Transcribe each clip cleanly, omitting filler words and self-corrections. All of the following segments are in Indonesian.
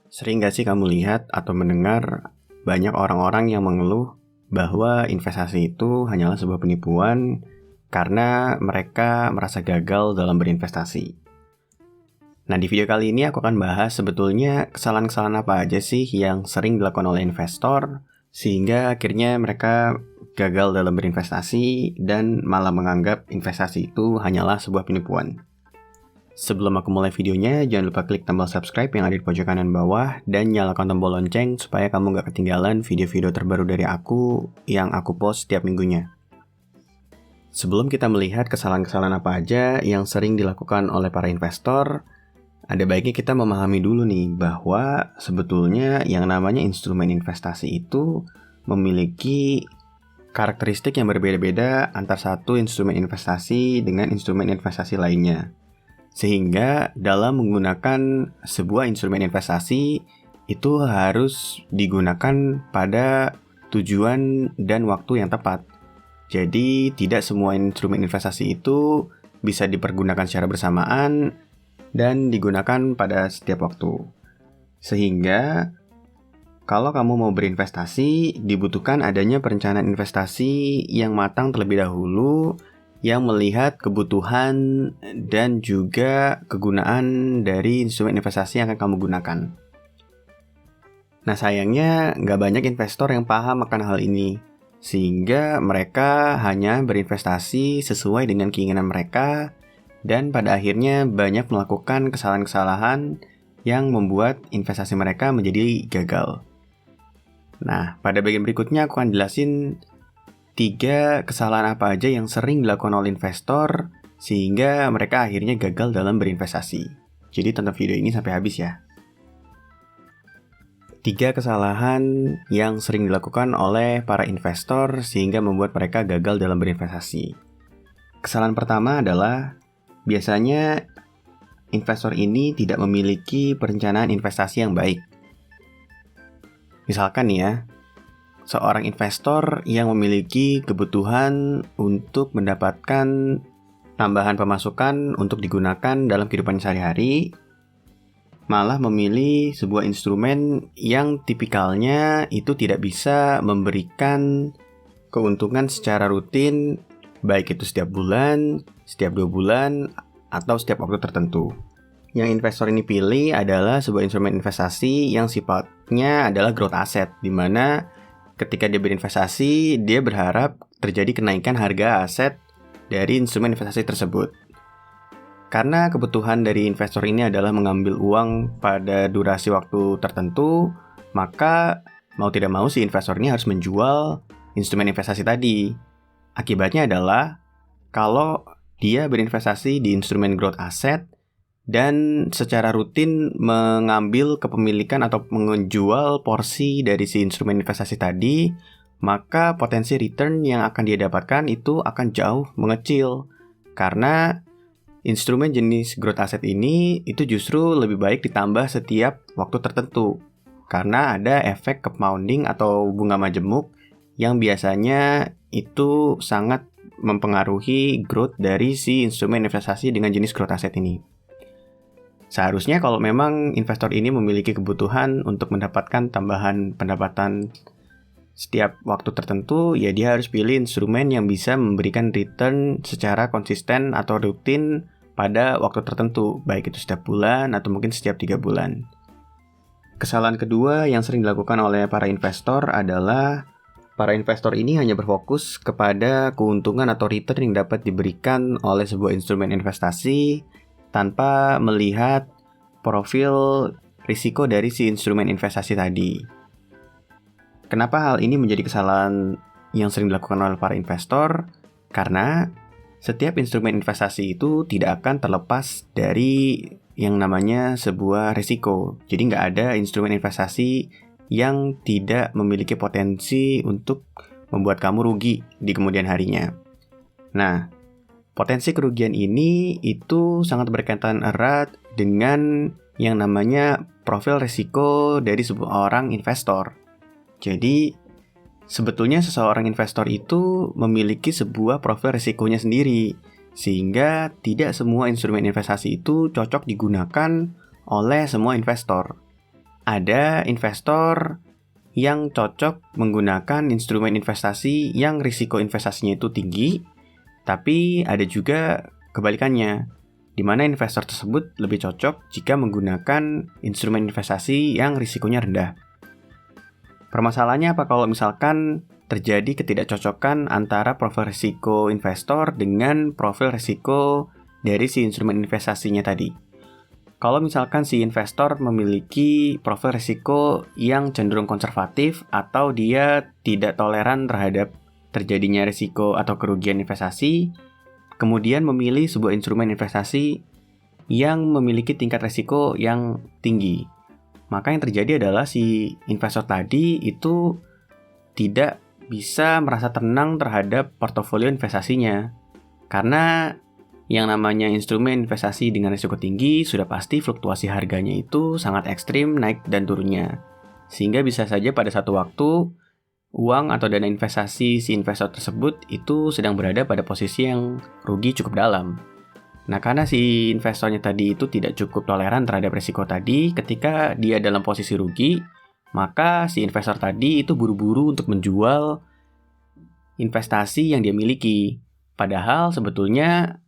Sering gak sih kamu lihat atau mendengar banyak orang-orang yang mengeluh bahwa investasi itu hanyalah sebuah penipuan karena mereka merasa gagal dalam berinvestasi. Nah, di video kali ini aku akan bahas sebetulnya kesalahan-kesalahan apa aja sih yang sering dilakukan oleh investor sehingga akhirnya mereka gagal dalam berinvestasi dan malah menganggap investasi itu hanyalah sebuah penipuan. Sebelum aku mulai videonya, jangan lupa klik tombol subscribe yang ada di pojok kanan bawah dan nyalakan tombol lonceng supaya kamu gak ketinggalan video-video terbaru dari aku yang aku post setiap minggunya. Sebelum kita melihat kesalahan-kesalahan apa aja yang sering dilakukan oleh para investor, ada baiknya kita memahami dulu nih bahwa sebetulnya yang namanya instrumen investasi itu memiliki karakteristik yang berbeda-beda antar satu instrumen investasi dengan instrumen investasi lainnya. Sehingga dalam menggunakan sebuah instrumen investasi itu harus digunakan pada tujuan dan waktu yang tepat. Jadi tidak semua instrumen investasi itu bisa dipergunakan secara bersamaan dan digunakan pada setiap waktu. Sehingga kalau kamu mau berinvestasi, dibutuhkan adanya perencanaan investasi yang matang terlebih dahulu, yang melihat kebutuhan dan juga kegunaan dari instrumen investasi yang akan kamu gunakan. Nah, sayangnya nggak banyak investor yang paham akan hal ini, sehingga mereka hanya berinvestasi sesuai dengan keinginan mereka, dan pada akhirnya banyak melakukan kesalahan-kesalahan yang membuat investasi mereka menjadi gagal. Nah, pada bagian berikutnya aku akan jelasin 3 kesalahan apa aja yang sering dilakukan oleh investor sehingga mereka akhirnya gagal dalam berinvestasi. Jadi tonton video ini sampai habis ya. 3 kesalahan yang sering dilakukan oleh para investor sehingga membuat mereka gagal dalam berinvestasi. Kesalahan pertama adalah biasanya investor ini tidak memiliki perencanaan investasi yang baik. Misalkan nih ya, seorang investor yang memiliki kebutuhan untuk mendapatkan tambahan pemasukan untuk digunakan dalam kehidupan sehari-hari, malah memilih sebuah instrumen yang tipikalnya itu tidak bisa memberikan keuntungan secara rutin, baik itu setiap bulan, setiap 2 bulan, atau setiap waktu tertentu. Yang investor ini pilih adalah sebuah instrumen investasi yang sifatnya adalah growth asset, di mana ketika dia berinvestasi, dia berharap terjadi kenaikan harga aset dari instrumen investasi tersebut. Karena kebutuhan dari investor ini adalah mengambil uang pada durasi waktu tertentu, maka mau tidak mau si investor ini harus menjual instrumen investasi tadi. Akibatnya adalah kalau dia berinvestasi di instrumen growth asset dan secara rutin mengambil kepemilikan atau menjual porsi dari si instrumen investasi tadi, maka potensi return yang akan dia dapatkan itu akan jauh mengecil. Karena instrumen jenis growth asset ini itu justru lebih baik ditambah setiap waktu tertentu. Karena ada efek compounding atau bunga majemuk yang biasanya itu sangat mempengaruhi growth dari si instrumen investasi dengan jenis growth asset ini. Seharusnya kalau memang investor ini memiliki kebutuhan untuk mendapatkan tambahan pendapatan setiap waktu tertentu, ya dia harus pilih instrumen yang bisa memberikan return secara konsisten atau rutin pada waktu tertentu, baik itu setiap bulan atau mungkin setiap 3 bulan. Kesalahan kedua yang sering dilakukan oleh para investor adalah para investor ini hanya berfokus kepada keuntungan atau return yang dapat diberikan oleh sebuah instrumen investasi tanpa melihat profil risiko dari si instrumen investasi tadi. Kenapa hal ini menjadi kesalahan yang sering dilakukan oleh para investor? Karena setiap instrumen investasi itu tidak akan terlepas dari yang namanya sebuah risiko. Jadi nggak ada instrumen investasi yang tidak memiliki potensi untuk membuat kamu rugi di kemudian harinya. Nah, potensi kerugian ini itu sangat berkaitan erat dengan yang namanya profil risiko dari seorang investor. Jadi, sebetulnya seseorang investor itu memiliki sebuah profil risikonya sendiri, sehingga tidak semua instrumen investasi itu cocok digunakan oleh semua investor. ada investor yang cocok menggunakan instrumen investasi yang risiko investasinya itu tinggi, tapi ada juga kebalikannya, di mana investor tersebut lebih cocok jika menggunakan instrumen investasi yang risikonya rendah. Permasalahannya apa kalau misalkan terjadi ketidakcocokan antara profil risiko investor dengan profil risiko dari si instrumen investasinya tadi? Kalau misalkan si investor memiliki profil risiko yang cenderung konservatif atau dia tidak toleran terhadap terjadinya risiko atau kerugian investasi, kemudian memilih sebuah instrumen investasi yang memiliki tingkat risiko yang tinggi, maka yang terjadi adalah si investor tadi itu tidak bisa merasa tenang terhadap portofolio investasinya. Karena yang namanya instrumen investasi dengan risiko tinggi sudah pasti fluktuasi harganya itu sangat ekstrim naik dan turunnya. Sehingga bisa saja pada satu waktu uang atau dana investasi si investor tersebut itu sedang berada pada posisi yang rugi cukup dalam. Nah, karena si investornya tadi itu tidak cukup toleran terhadap risiko tadi, ketika dia dalam posisi rugi, maka si investor tadi itu buru-buru untuk menjual investasi yang dia miliki. Padahal sebetulnya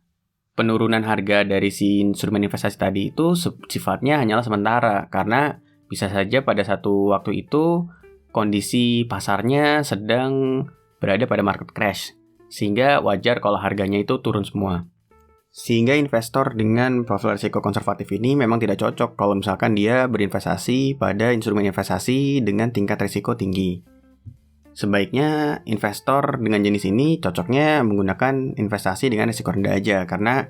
penurunan harga dari si instrumen investasi tadi itu sifatnya hanyalah sementara, karena bisa saja pada satu waktu itu kondisi pasarnya sedang berada pada market crash, sehingga wajar kalau harganya itu turun semua. Sehingga investor dengan profil risiko konservatif ini memang tidak cocok kalau misalkan dia berinvestasi pada instrumen investasi dengan tingkat risiko tinggi. Sebaiknya investor dengan jenis ini cocoknya menggunakan investasi dengan risiko rendah aja, karena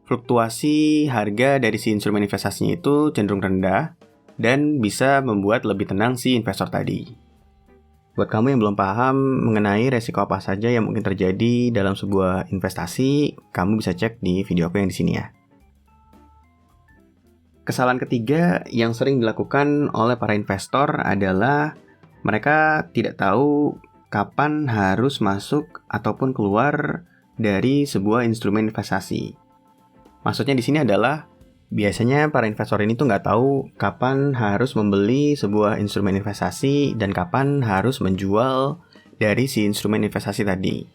fluktuasi harga dari si instrumen investasinya itu cenderung rendah dan bisa membuat lebih tenang si investor tadi. Buat kamu yang belum paham mengenai resiko apa saja yang mungkin terjadi dalam sebuah investasi, kamu bisa cek di video aku yang di sini ya. Kesalahan ketiga yang sering dilakukan oleh para investor adalah mereka tidak tahu kapan harus masuk ataupun keluar dari sebuah instrumen investasi. Maksudnya di sini adalah biasanya para investor ini tuh nggak tahu kapan harus membeli sebuah instrumen investasi dan kapan harus menjual dari si instrumen investasi tadi.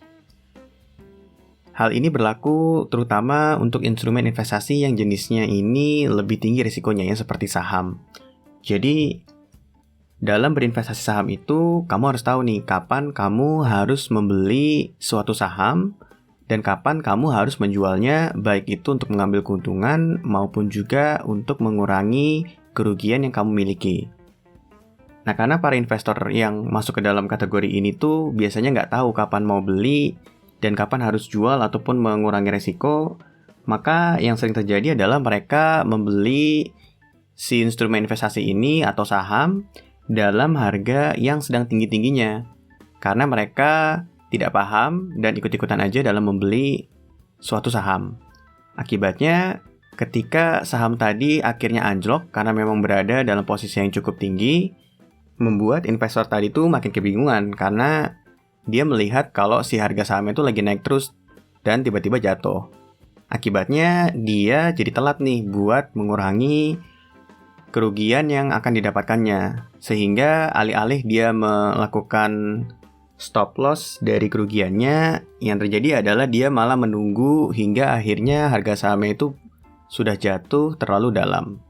Hal ini berlaku terutama untuk instrumen investasi yang jenisnya ini lebih tinggi risikonya ya, seperti saham. Jadi dalam berinvestasi saham itu, kamu harus tahu nih kapan kamu harus membeli suatu saham dan kapan kamu harus menjualnya, baik itu untuk mengambil keuntungan maupun juga untuk mengurangi kerugian yang kamu miliki. Nah, karena para investor yang masuk ke dalam kategori ini tuh biasanya nggak tahu kapan mau beli dan kapan harus jual ataupun mengurangi resiko, maka yang sering terjadi adalah mereka membeli si instrumen investasi ini atau saham dalam harga yang sedang tinggi-tingginya, karena mereka tidak paham dan ikut-ikutan aja dalam membeli suatu saham. Akibatnya, ketika saham tadi akhirnya anjlok karena memang berada dalam posisi yang cukup tinggi, membuat investor tadi tuh makin kebingungan karena dia melihat kalau si harga saham itu lagi naik terus dan tiba-tiba jatuh. Akibatnya, dia jadi telat nih buat mengurangi kerugian yang akan didapatkannya, sehingga alih-alih dia melakukan stop loss dari kerugiannya, yang terjadi adalah dia malah menunggu hingga akhirnya harga sahamnya itu sudah jatuh terlalu dalam.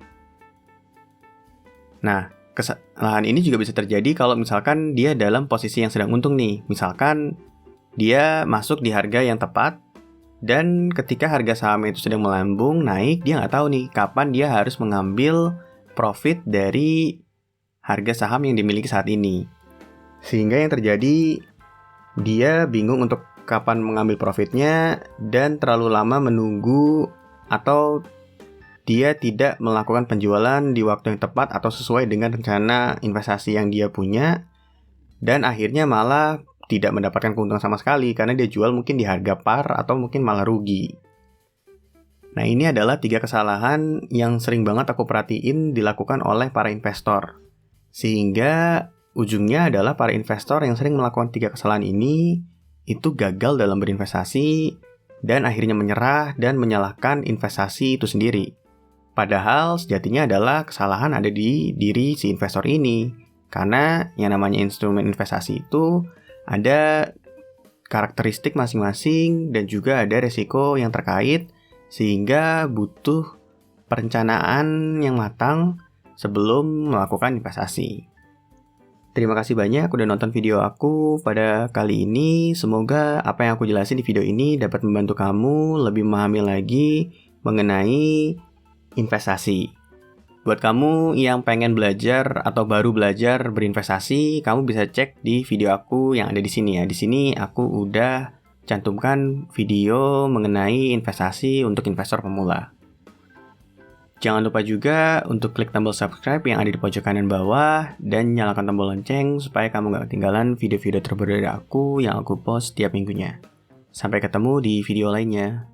Nah, kesalahan ini juga bisa terjadi kalau misalkan dia dalam posisi yang sedang untung nih. Misalkan dia masuk di harga yang tepat, dan ketika harga sahamnya itu sedang melambung naik, dia nggak tahu nih kapan dia harus mengambil profit dari harga saham yang dimiliki saat ini. Sehingga yang terjadi, dia bingung untuk kapan mengambil profitnya dan terlalu lama menunggu, atau dia tidak melakukan penjualan di waktu yang tepat atau sesuai dengan rencana investasi yang dia punya, dan akhirnya malah tidak mendapatkan keuntungan sama sekali karena dia jual mungkin di harga par atau mungkin malah rugi. Nah, ini adalah 3 kesalahan yang sering banget aku perhatiin dilakukan oleh para investor. Sehingga ujungnya adalah para investor yang sering melakukan 3 kesalahan ini itu gagal dalam berinvestasi dan akhirnya menyerah dan menyalahkan investasi itu sendiri. Padahal sejatinya adalah kesalahan ada di diri si investor ini. Karena yang namanya instrumen investasi itu ada karakteristik masing-masing dan juga ada resiko yang terkait, sehingga butuh perencanaan yang matang sebelum melakukan investasi. Terima kasih banyak udah nonton video aku pada kali ini. Semoga apa yang aku jelasin di video ini dapat membantu kamu lebih memahami lagi mengenai investasi. Buat kamu yang pengen belajar atau baru belajar berinvestasi, kamu bisa cek di video aku yang ada di sini ya. Di sini aku udah cantumkan video mengenai investasi untuk investor pemula. Jangan lupa juga untuk klik tombol subscribe yang ada di pojok kanan bawah dan nyalakan tombol lonceng supaya kamu gak ketinggalan video-video terbaru dari aku yang aku post setiap minggunya. Sampai ketemu di video lainnya.